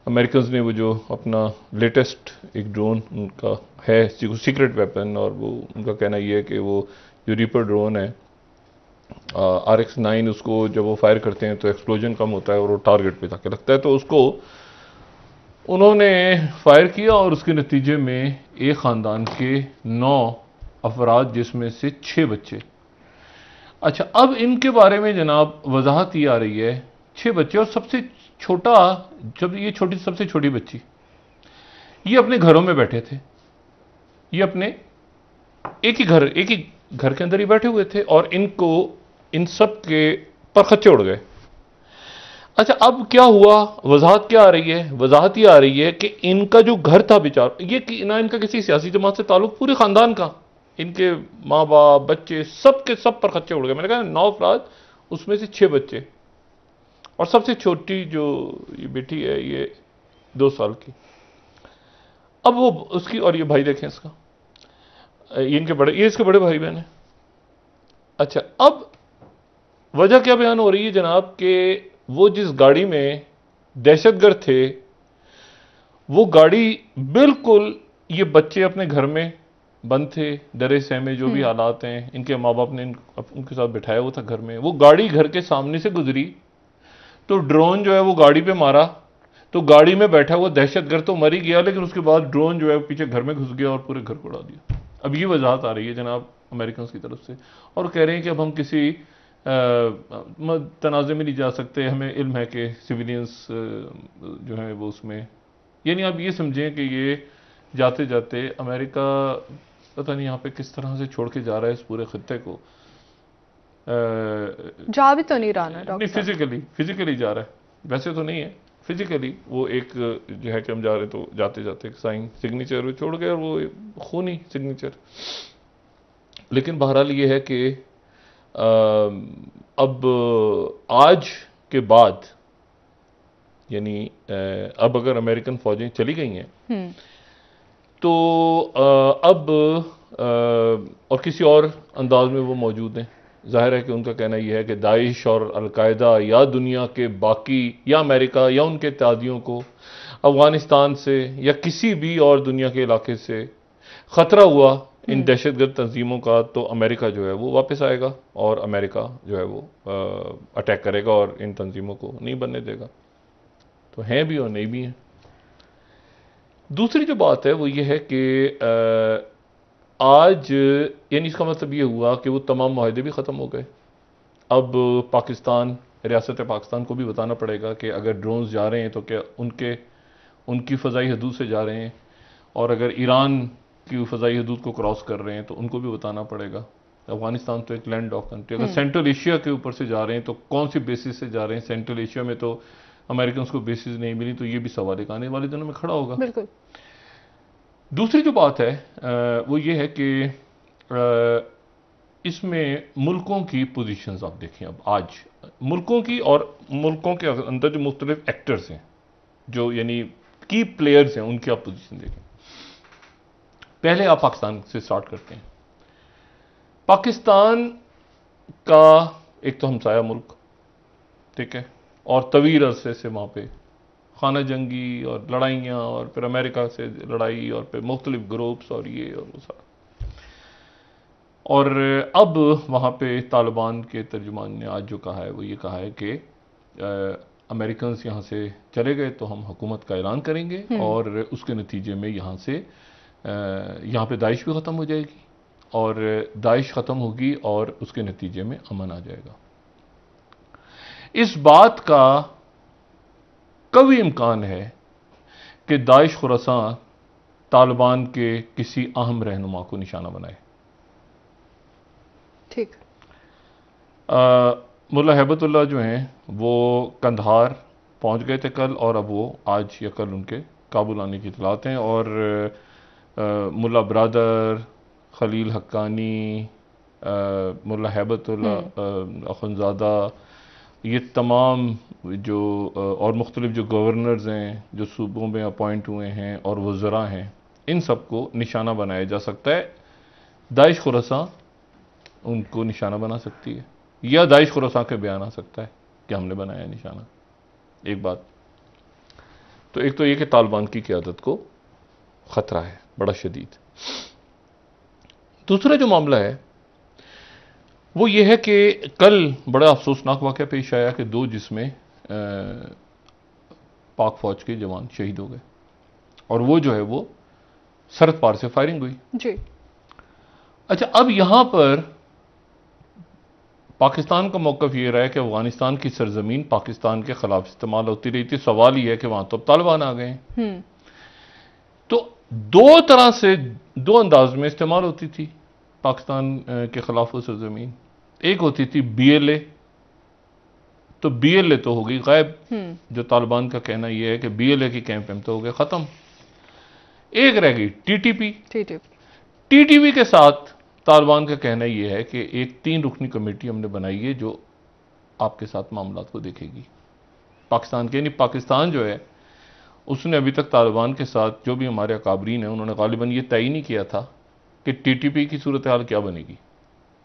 Americans ने वो जो अपना लेटेस्ट एक ड्रोन उनका है सीक्रेट वेपन, और वो उनका कहना ये है कि वो जो रीपर ड्रोन है RX-9, उसको जब वो फायर करते हैं तो एक्सप्लोजन कम होता है और वो टारगेट पे जाके लगता है। तो उसको उन्होंने फायर किया और उसके नतीजे में एक ख़ानदान के 9 अफराद, जिसमें से 6 बच्चे। अच्छा, अब इनके बारे में जनाब वजाहत ये आ रही है, 6 बच्चे, और सबसे छोटा, जब ये सबसे छोटी बच्ची, ये अपने घरों में बैठे थे, ये अपने एक ही घर के अंदर ही बैठे हुए थे, और इनको इन सब के पर खच्चे उड़ गए। अच्छा, अब क्या हुआ, वजाहत क्या आ रही है? वजाहत ये आ रही है कि इनका जो घर था बेचार, ये ना इनका किसी सियासी जमात से ताल्लुक, पूरे खानदान का, इनके माँ बाप बच्चे सबके सब पर खच्चे उड़ गए। मैंने कहा 9 अफराद, उसमें से 6 बच्चे, और सबसे छोटी जो ये बेटी है ये 2 साल की। अब वो उसकी, और ये भाई देखें इसका, ये इसके बड़े भाई बहन है। अच्छा, अब वजह क्या बयान हो रही है जनाब कि वो जिस गाड़ी में दहशतगर्द थे, वो गाड़ी बिल्कुल, ये बच्चे अपने घर में बंद थे, डरे सहमे, जो भी हालात हैं, इनके माँ बाप ने उनके साथ बिठाया हुआ था घर में, वो गाड़ी घर के सामने से गुजरी, तो ड्रोन जो है वो गाड़ी पे मारा, तो गाड़ी में बैठा हुआ दहशतगर्द तो मर ही गया, लेकिन उसके बाद ड्रोन जो है पीछे घर में घुस गया और पूरे घर को उड़ा दिया। अब ये वजाहत आ रही है जनाब अमेरिकन की तरफ से, और कह रहे हैं कि अब हम किसी तनाज़े में नहीं जा सकते, हमें इल्म है कि सिविलियंस जो हैं वो उसमें, यानी आप ये समझें कि ये जाते जाते अमेरिका पता नहीं यहाँ पे किस तरह से छोड़ के जा रहा है इस पूरे खत्ते को। जा भी तो नहीं रहा ना नहीं, डॉक्टर फिजिकली जा रहा है, वैसे तो नहीं है, फिजिकली वो एक जो है कि हम जा रहे तो जाते जाते एक साइन सिग्नेचर छोड़ गए, और वो खूनी सिग्नेचर। लेकिन बहरहाल ये है कि अब आज के बाद, यानी अब अगर अमेरिकन फौजें चली गई हैं तो अब और किसी और अंदाज में वो मौजूद हैं। जाहिर है कि उनका कहना यह है कि दाइश और अलकायदा या दुनिया के बाकी, या अमेरिका या उनके इत्तेहादियों को अफगानिस्तान से या किसी भी और दुनिया के इलाके से खतरा हुआ इन दहशतगर्द तंजीमों का, तो अमेरिका जो है वो वापस आएगा और अमेरिका जो है वो अटैक करेगा और इन तंजीमों को नहीं बनने देगा। तो हैं भी और नहीं भी हैं। दूसरी जो बात है वो ये है कि आज, यानी इसका मतलब ये हुआ कि वो तमाम मुआहदे भी ख़त्म हो गए। अब पाकिस्तान, रियासत पाकिस्तान को भी बताना पड़ेगा कि अगर ड्रोन्स जा रहे हैं तो क्या उनकी फ़ज़ाई हदूद से जा रहे हैं, और अगर ईरान की फ़ज़ाई हदूद को क्रॉस कर रहे हैं तो उनको भी बताना पड़ेगा। अफगानिस्तान तो एक लैंड ऑफ कंट्री, अगर सेंट्रल एशिया के ऊपर से जा रहे हैं तो कौन सी बेसिस से जा रहे हैं? सेंट्रल एशिया में तो अमेरिकन को बेसिस नहीं मिली, तो ये भी सवाल एक आने वाले दिनों में खड़ा होगा। बिल्कुल। दूसरी जो बात है वो ये है कि इसमें मुल्कों की पोजीशंस आप देखें। अब आज मुल्कों की, और मुल्कों के अंदर जो मुख्तलिफ एक्टर्स हैं, जो यानी की प्लेयर्स हैं, उनकी आप पोजीशन देखें। पहले आप पाकिस्तान से स्टार्ट करते हैं। पाकिस्तान का एक तो हमसाया मुल्क, ठीक है, और तवील अरसे से वहाँ पे खाना जंगी और लड़ाइयाँ, और फिर अमेरिका से लड़ाई, और फिर मुख्तलिफ ग्रुप्स और ये और वो सारा। और अब वहाँ पे तालिबान के तर्जुमान ने आज जो कहा है वो ये कहा है कि अमेरिकन यहाँ से चले गए तो हम हुकूमत का ऐलान करेंगे, और उसके नतीजे में यहाँ पे दाइश भी ख़त्म हो जाएगी, और दाइश ख़त्म होगी और उसके नतीजे में अमन आ जाएगा। इस बात का कभी इम्कान है कि दाइश खुरासान तालिबान के किसी अहम रहनुमा को निशाना बनाए। ठीक। मुल्ला हैबतुल्लाह जो हैं वो कंधार पहुंच गए थे कल, और अब वो आज या कल उनके काबुल आने की इतलात हैं। और मुल्ला बरादर, खलील हक्कानी, मुल्ला हैबतुल्लाह अखुंज़ादा, ये तमाम जो और मुख्तलिफ जो गवर्नर्स हैं जो सूबों में अपॉइंट हुए हैं और वज़रा हैं, इन सबको निशाना बनाया जा सकता है। दाइश खुरासान उनको निशाना बना सकती है, या दाइश खुरासान के बयान आ सकता है कि हमने बनाया निशाना। एक बात। तो एक तो ये कि तालिबान की क़यादत को ख़तरा है बड़ा शदीद। दूसरा जो मामला है वो ये है कि कल बड़ा अफसोसनाक वाक़या पेश आया कि 2 जिसमें पाक फौज के जवान शहीद हो गए, और वो जो है वो सरहद पार से फायरिंग हुई जी। अच्छा, अब यहां पर पाकिस्तान का मौक़िफ़ ये रहा है कि अफगानिस्तान की सरजमीन पाकिस्तान के खिलाफ इस्तेमाल होती रही थी। सवाल ये है कि वहां तो अब तालिबान आ गए हैं, तो 2 तरह से 2 अंदाज में इस्तेमाल होती थी पाकिस्तान के खिलाफ वो सरजमीन। एक होती थी BLA, तो BLA तो हो गई गायब, जो तालिबान का कहना यह है कि BLA की कैंप तो हो गए खत्म। एक रह गई TTP के साथ तालिबान का कहना यह है कि एक 3 रुकनी कमेटी हमने बनाई है जो आपके साथ मामला को देखेगी पाकिस्तान के। यानी पाकिस्तान जो है उसने अभी तक तालिबान के साथ जो भी हमारे अकाबरीन हैं उन्होंने गालिबन ये तय नहीं किया था कि TTP की सूरत हाल क्या बनेगी,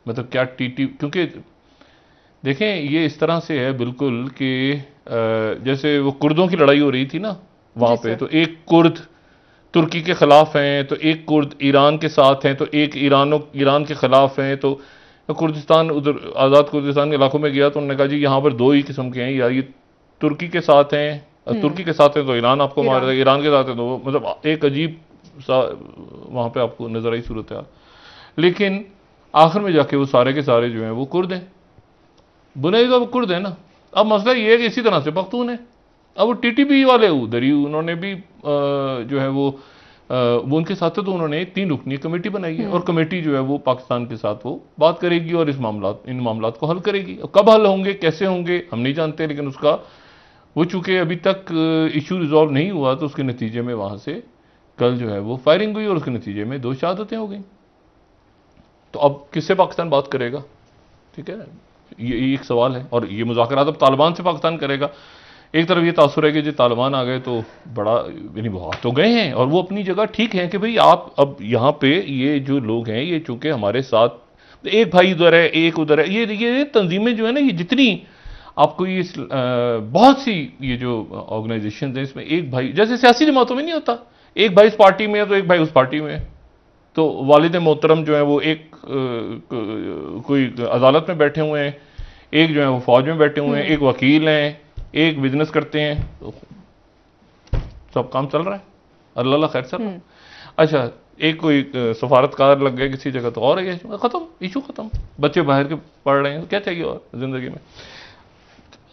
मतलब क्या क्योंकि देखें ये इस तरह से है बिल्कुल कि जैसे वो कुर्दों की लड़ाई हो रही थी ना वहां पे, तो एक कुर्द तुर्की के खिलाफ हैं, तो एक कुर्द ईरान के साथ हैं, तो एक ईरान के खिलाफ हैं। तो कुर्दिस्तान उधर आज़ाद कुर्दिस्तान के इलाकों में गया तो उन्होंने कहा जी यहाँ पर 2 ही किस्म के हैं, या ये तुर्की के साथ हैं, तुर्की के साथ हैं तो ईरान आपको मार देगा, ईरान के साथ है तो मतलब एक अजीब सा वहाँ पे आपको नजर आई सूरत हाल। लेकिन आखिर में जाके वो सारे के सारे जो हैं वो कुर्द हैं, बुनियादी तो वो कुर्द है ना। अब मसला ये है कि इसी तरह से पख्तून है। अब वो TTP वाले उधर ही उन्होंने भी जो है वो उनके साथ तो उन्होंने 3 रुकनी कमेटी बनाई है, और कमेटी जो है वो पाकिस्तान के साथ वो बात करेगी और इन मामलात को हल करेगी। कब हल होंगे कैसे होंगे हम नहीं जानते, लेकिन उसका वो चूंकि अभी तक इशू रिजॉल्व नहीं हुआ तो उसके नतीजे में वहां से कल जो है वो फायरिंग हुई और उसके नतीजे में 2 शहादतें हो गई। तो अब किससे पाकिस्तान बात करेगा? ठीक है, ये एक सवाल है, और ये मुज़ाकरात अब तालिबान से पाकिस्तान करेगा। एक तरफ ये तासुर है कि जो तालिबान आ गए तो बड़ा यानी बहुत तो गए हैं और वो अपनी जगह ठीक है कि भाई आप अब यहाँ पे ये जो लोग हैं ये चूंकि हमारे साथ एक भाई उधर है एक उधर है, ये तंजीमें जो है ना, ये जितनी आपको ये बहुत सी ये जो ऑर्गेनाइजेशन है इसमें एक भाई, जैसे सियासी जमातों में नहीं होता एक भाई इस पार्टी में है तो एक भाई उस पार्टी में है, तो वालिद मोहतरम जो है वो एक कोई अदालत में बैठे हुए हैं, एक जो है वो फौज में बैठे हुए हैं, एक वकील हैं, एक बिजनेस करते हैं, तो सब काम चल रहा है, अल्लाह खैर चल रहा है। अच्छा, एक कोई सफारतकार लग गए किसी जगह तो और है, खत्म, इशू खत्म, बच्चे बाहर के पढ़ रहे हैं, तो क्या चाहिए और जिंदगी में।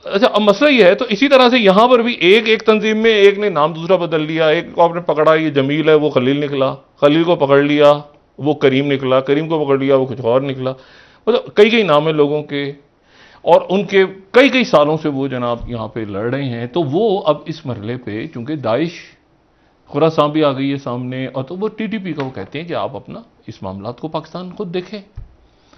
अच्छा, अब मसला ये है, तो इसी तरह से यहां पर भी एक तंजीम में एक ने नाम दूसरा बदल लिया, एक को आपने पकड़ा, ये जमील है वो खलील निकला, खलील को पकड़ लिया वो करीम निकला, करीम को पकड़ लिया वो कुछ और निकला, मतलब कई नाम है लोगों के, और उनके कई सालों से वो जनाब यहाँ पे लड़ रहे हैं। तो वो अब इस मरहले पे चूंकि दाइश खुरासान भी आ गई है सामने, और तो वो TTP का वो कहते हैं कि आप अपना इस मामलात को पाकिस्तान खुद देखें।